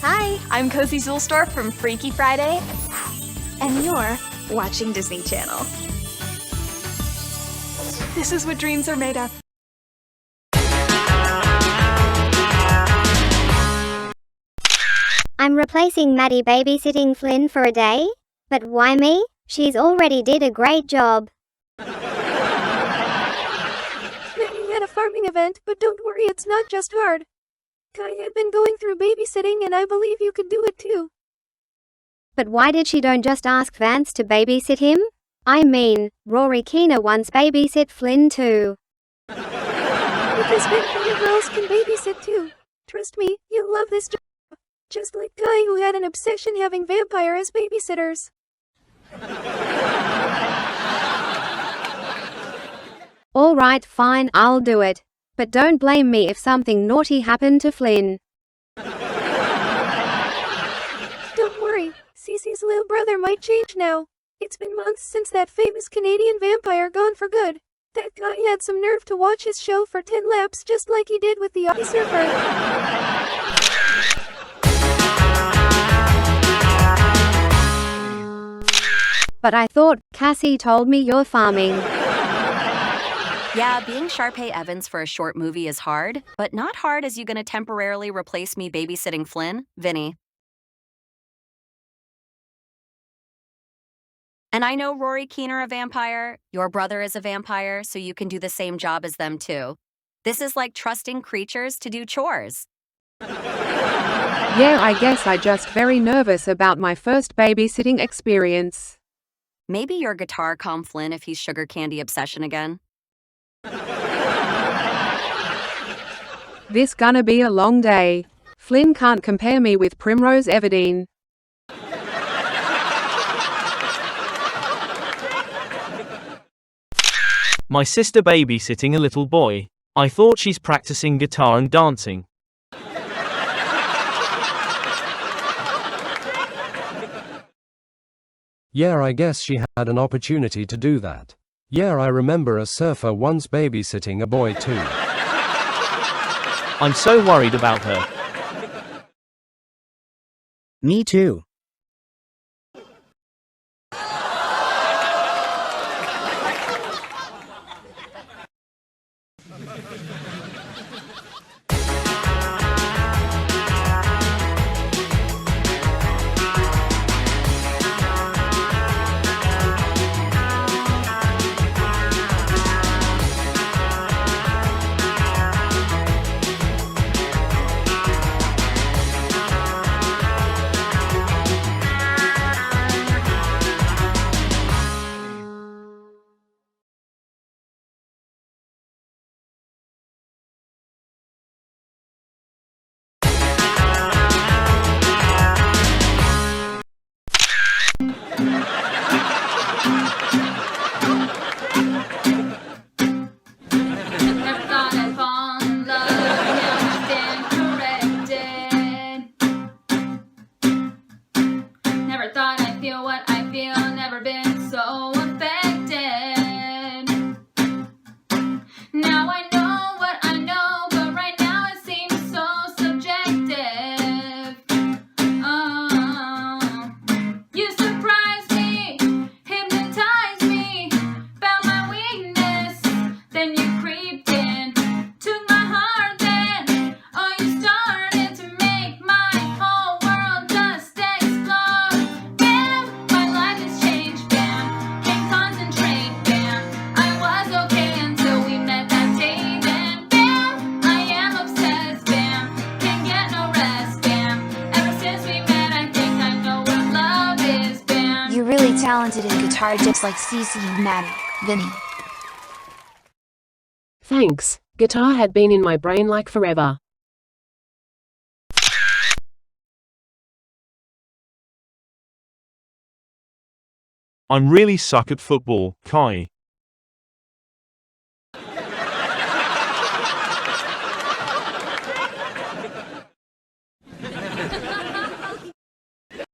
Hi, I'm Cozi Zuehlsdorff from Freaky Friday, and you're watching Disney Channel. This is what dreams are made of. I'm replacing Maddie babysitting Flynn for a day? But why me? She's already did a great job. Maddie had a farming event, but don't worry, it's not just hard. Kai had been going through babysitting and I believe you could do it too. But why did she don't just ask Vance to babysit him? I mean, Rory Keena once babysit Flynn too. Because vampire girls can babysit too. Trust me, you'll love this job. Just like Kai, who had an obsession having vampire as babysitters. Alright, fine, I'll do it. But don't blame me if something naughty happened to Flynn. Don't worry, Cece's little brother might change now. It's been months since that famous Canadian vampire gone for good. That guy had some nerve to watch his show for 10 laps just like he did with the ice surfer. But I thought, Cassie told me you're farming. Yeah, being Sharpay Evans for a short movie is hard, but not hard as you gonna temporarily replace me babysitting Flynn, Vinnie. And I know Rory Keena a vampire, your brother is a vampire, so you can do the same job as them too. This is like trusting creatures to do chores. Yeah, I guess I just very nervous about my first babysitting experience. Maybe your guitar calm Flynn if he's sugar candy obsession again. This gonna be a long day. Flynn can't compare me with Primrose Everdeen. My sister babysitting a little boy. I thought she's practicing guitar and dancing. Yeah, I guess she had an opportunity to do that. Yeah, I remember a surfer once babysitting a boy too. I'm so worried about her. Me too. Talented in guitar just like Cece and Maddie, Vinnie. Thanks. Guitar had been in my brain like forever. I'm really suck at football, Kai.